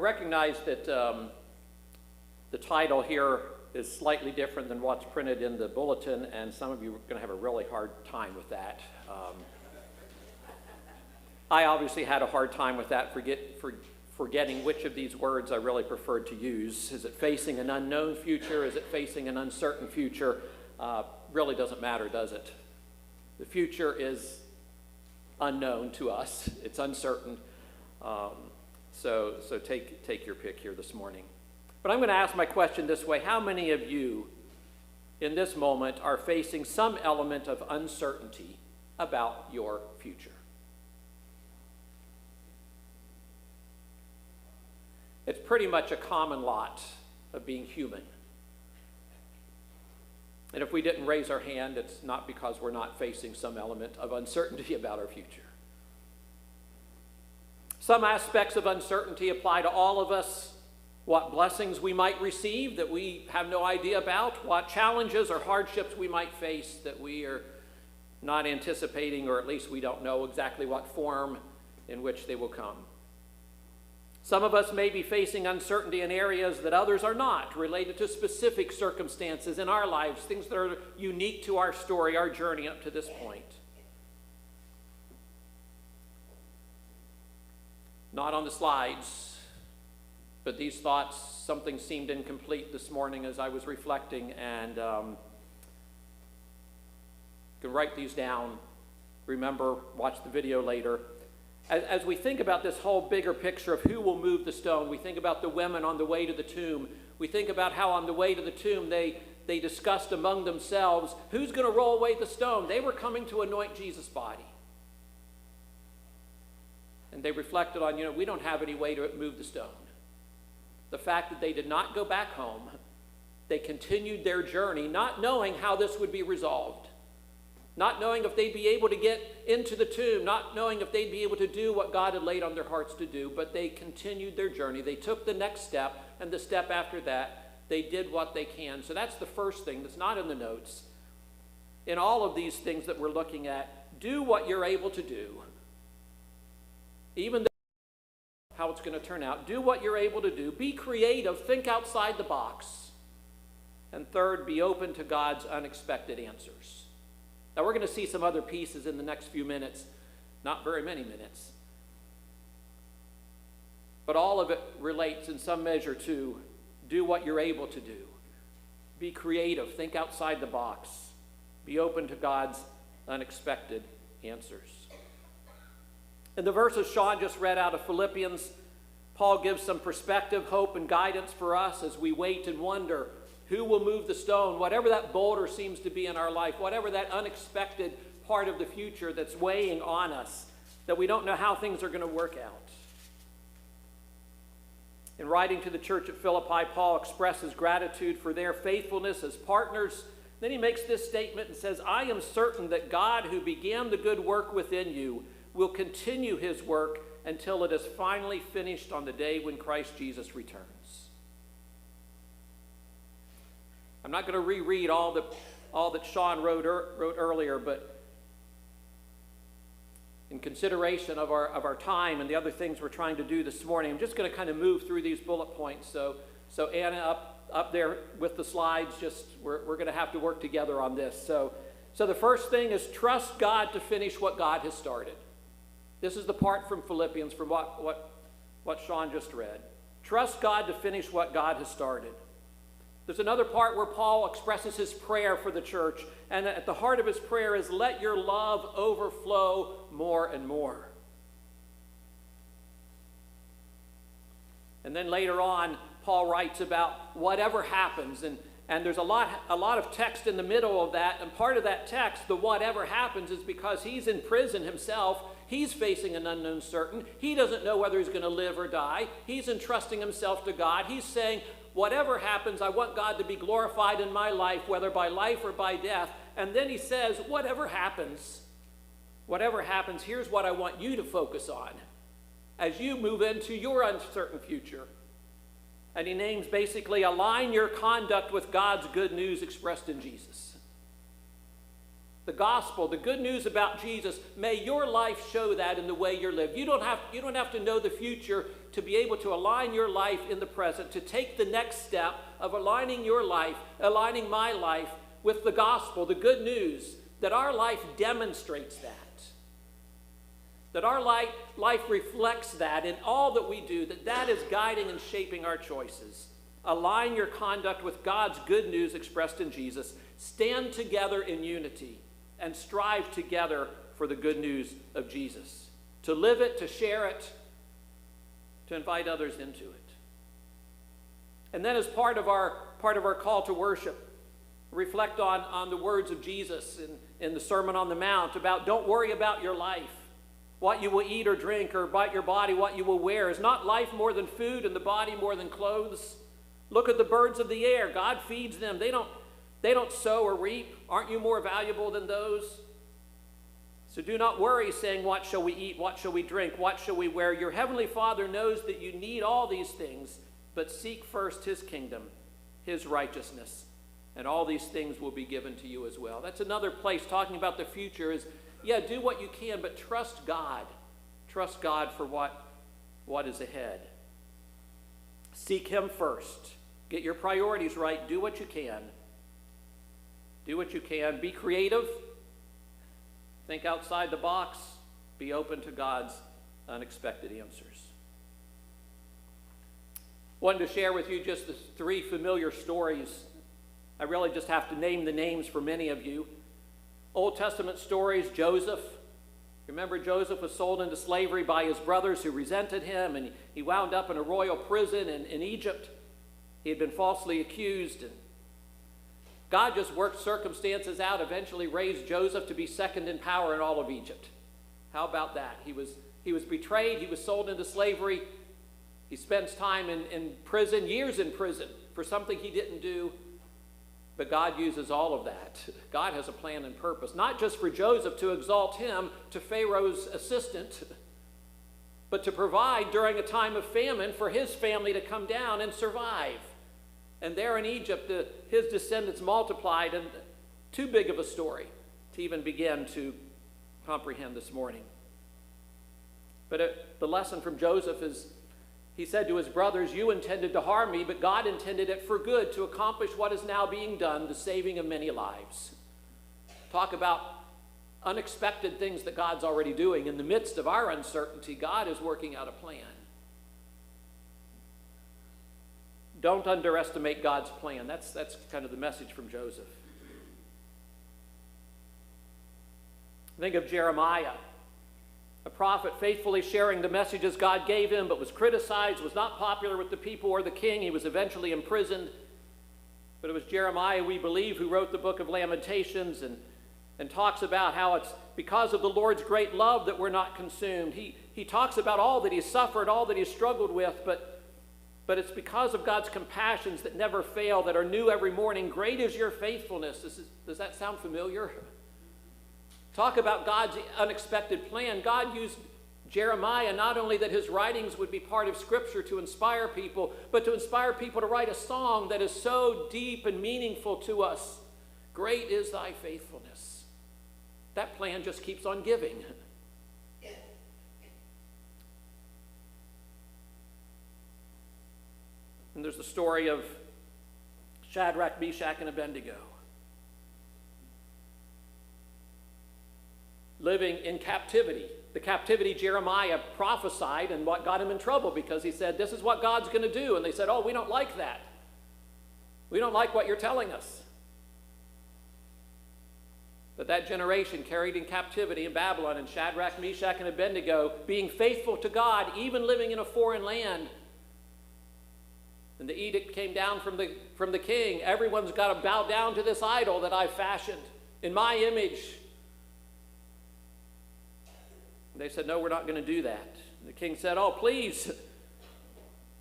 I recognize that the title here is slightly different than what's printed in the bulletin, and some of you are going to have a really hard time with that. I obviously had a hard time with that, forgetting which of these words I really preferred to use. Is it facing an unknown future? Is it facing an uncertain future? Really doesn't matter, does it? The future is unknown to us. It's uncertain. So take your pick here this morning. But I'm going to ask my question this way. How many of you in this moment are facing some element of uncertainty about your future? It's pretty much a common lot of being human. And if we didn't raise our hand, it's not because we're not facing some element of uncertainty about our future. Some aspects of uncertainty apply to all of us. What blessings we might receive that we have no idea about, what challenges or hardships we might face that we are not anticipating, or at least we don't know exactly what form in which they will come. Some of us may be facing uncertainty in areas that others are not, related to specific circumstances in our lives, things that are unique to our story, our journey up to this point. Not on the slides, but these thoughts, something seemed incomplete this morning as I was reflecting, and you can write these down, remember, watch the video later. As we think about this whole bigger picture of who will move the stone, we think about the women on the way to the tomb. We think about how on the way to the tomb they discussed among themselves, who's going to roll away the stone? They were coming to anoint Jesus' body. And they reflected on, we don't have any way to move the stone. The fact that they did not go back home, they continued their journey, not knowing how this would be resolved. Not knowing if they'd be able to get into the tomb, not knowing if they'd be able to do what God had laid on their hearts to do, but they continued their journey. They took the next step, and the step after that, they did what they can. So that's the first thing that's not in the notes. In all of these things that we're looking at, do what you're able to do. Even though how it's going to turn out, do what you're able to do. Be creative, think outside the box. And third, be open to God's unexpected answers. Now, we're going to see some other pieces in the next few minutes, not very many minutes. But all of it relates in some measure to do what you're able to do. Be creative, think outside the box. Be open to God's unexpected answers. In the verses Sean just read out of Philippians, Paul gives some perspective, hope, and guidance for us as we wait and wonder who will move the stone, whatever that boulder seems to be in our life, whatever that unexpected part of the future that's weighing on us, that we don't know how things are going to work out. In writing to the church at Philippi, Paul expresses gratitude for their faithfulness as partners. Then he makes this statement and says, I am certain that God, who began the good work within you, will continue his work until it is finally finished on the day when Christ Jesus returns. I'm not going to reread all that Sean wrote earlier, but in consideration of our time and the other things we're trying to do this morning, I'm just going to kind of move through these bullet points. So Anna, up there with the slides, we're going to have to work together on this. So the first thing is trust God to finish what God has started. This is the part from Philippians, from what Sean just read. Trust God to finish what God has started. There's another part where Paul expresses his prayer for the church, and at the heart of his prayer is, let your love overflow more and more. And then later on, Paul writes about whatever happens, and there's a lot of text in the middle of that, and part of that text, the whatever happens, is because he's in prison himself. He's facing an unknown certain. He doesn't know whether he's going to live or die. He's entrusting himself to God. He's saying, whatever happens, I want God to be glorified in my life, whether by life or by death. And then he says, whatever happens, here's what I want you to focus on as you move into your uncertain future. And he names basically, align your conduct with God's good news expressed in Jesus. The gospel, the good news about Jesus, may your life show that in the way you live. You don't have to know the future to be able to align your life in the present, to take the next step of aligning your life, aligning my life with the gospel, the good news, that our life demonstrates that. That our life reflects that in all that we do, that is guiding and shaping our choices. Align your conduct with God's good news expressed in Jesus. Stand together in unity and strive together for the good news of Jesus. To live it, to share it, to invite others into it. And then as part of our call to worship, reflect on the words of Jesus in the Sermon on the Mount about don't worry about your life. What you will eat or drink, or about your body, what you will wear. Is not life more than food and the body more than clothes? Look at the birds of the air. God feeds them. They don't sow or reap. Aren't you more valuable than those? So do not worry, saying, what shall we eat? What shall we drink? What shall we wear? Your heavenly Father knows that you need all these things, but seek first his kingdom, his righteousness, and all these things will be given to you as well. That's another place talking about the future is, yeah, do what you can, but trust God. Trust God for what is ahead. Seek him first. Get your priorities right. Do what you can. Do what you can. Be creative. Think outside the box. Be open to God's unexpected answers. Wanted to share with you just the 3 familiar stories. I really just have to name the names for many of you. Old Testament stories, Joseph. Remember, Joseph was sold into slavery by his brothers who resented him, and he wound up in a royal prison in Egypt. He had been falsely accused, and God just worked circumstances out, eventually raised Joseph to be second in power in all of Egypt. How about that? He was betrayed, he was sold into slavery, he spends time in prison, years in prison, for something he didn't do. But God uses all of that. God has a plan and purpose, not just for Joseph to exalt him to Pharaoh's assistant, but to provide during a time of famine for his family to come down and survive. And there in Egypt, his descendants multiplied, and too big of a story to even begin to comprehend this morning. But the lesson from Joseph is, he said to his brothers, you intended to harm me, but God intended it for good to accomplish what is now being done, the saving of many lives. Talk about unexpected things that God's already doing. In the midst of our uncertainty, God is working out a plan. Don't underestimate God's plan. That's kind of the message from Joseph. Think of Jeremiah, a prophet faithfully sharing the messages God gave him, but was criticized, was not popular with the people or the king. He was eventually imprisoned. But it was Jeremiah, we believe, who wrote the book of Lamentations and talks about how it's because of the Lord's great love that we're not consumed. He talks about all that he's suffered, all that he's struggled with, but it's because of God's compassions that never fail, that are new every morning. Great is your faithfulness. Does that sound familiar? Talk about God's unexpected plan. God used Jeremiah not only that his writings would be part of Scripture to inspire people, but to inspire people to write a song that is so deep and meaningful to us. Great is thy faithfulness. That plan just keeps on giving. And there's the story of Shadrach, Meshach, and Abednego. Living in captivity. The captivity Jeremiah prophesied and what got him in trouble, because he said, this is what God's going to do. And they said, oh, we don't like that. We don't like what you're telling us. But that generation carried in captivity in Babylon, and Shadrach, Meshach, and Abednego being faithful to God, even living in a foreign land. And the edict came down from the king. Everyone's got to bow down to this idol that I've fashioned in my image. They said, no, we're not going to do that. And the king said, oh, please,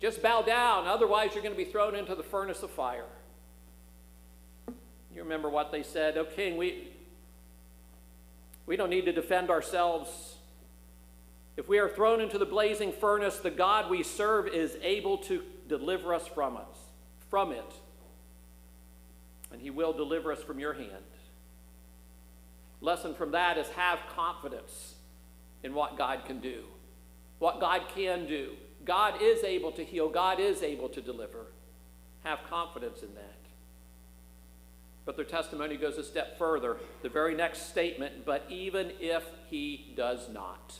just bow down. Otherwise, you're going to be thrown into the furnace of fire. You remember what they said. Oh, king, we don't need to defend ourselves. If we are thrown into the blazing furnace, the God we serve is able to deliver us from it. And he will deliver us from your hand. Lesson from that is have confidence in what God can do. What God can do. God is able to heal. God is able to deliver. Have confidence in that. But their testimony goes a step further. The very next statement, but even if he does not.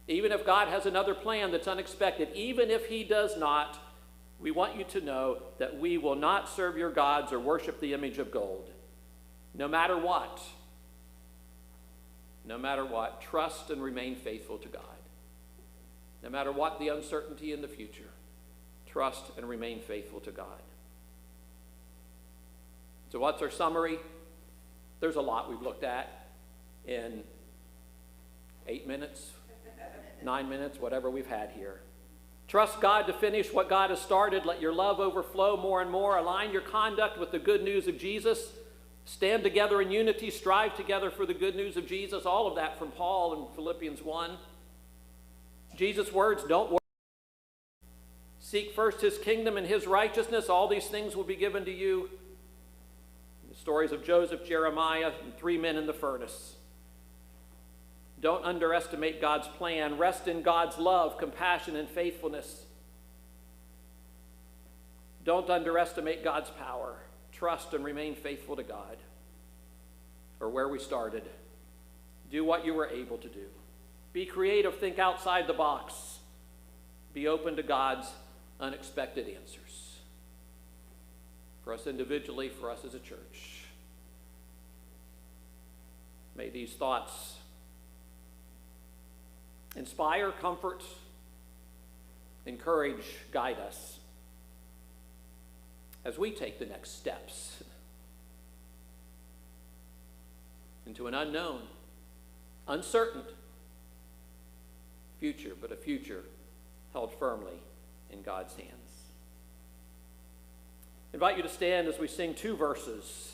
Even if God has another plan that's unexpected, even if he does not, we want you to know that we will not serve your gods or worship the image of gold. No matter what, trust and remain faithful to God. No matter what the uncertainty in the future, trust and remain faithful to God. So what's our summary? There's a lot we've looked at in 8 minutes, 9 minutes, whatever we've had here. Trust God to finish what God has started. Let your love overflow more and more. Align your conduct with the good news of Jesus. Stand together in unity. Strive together for the good news of Jesus. All of that from Paul in Philippians 1. Jesus' words, don't worry. Seek first his kingdom and his righteousness. All these things will be given to you. The stories of Joseph, Jeremiah, and 3 men in the furnace. Don't underestimate God's plan. Rest in God's love, compassion, and faithfulness. Don't underestimate God's power. Trust and remain faithful to God. Or where we started. Do what you were able to do. Be creative. Think outside the box. Be open to God's unexpected answers. For us individually, for us as a church. May these thoughts inspire, comfort, encourage, guide us as we take the next steps into an unknown, uncertain future, but a future held firmly in God's hands. I invite you to stand as we sing 2 verses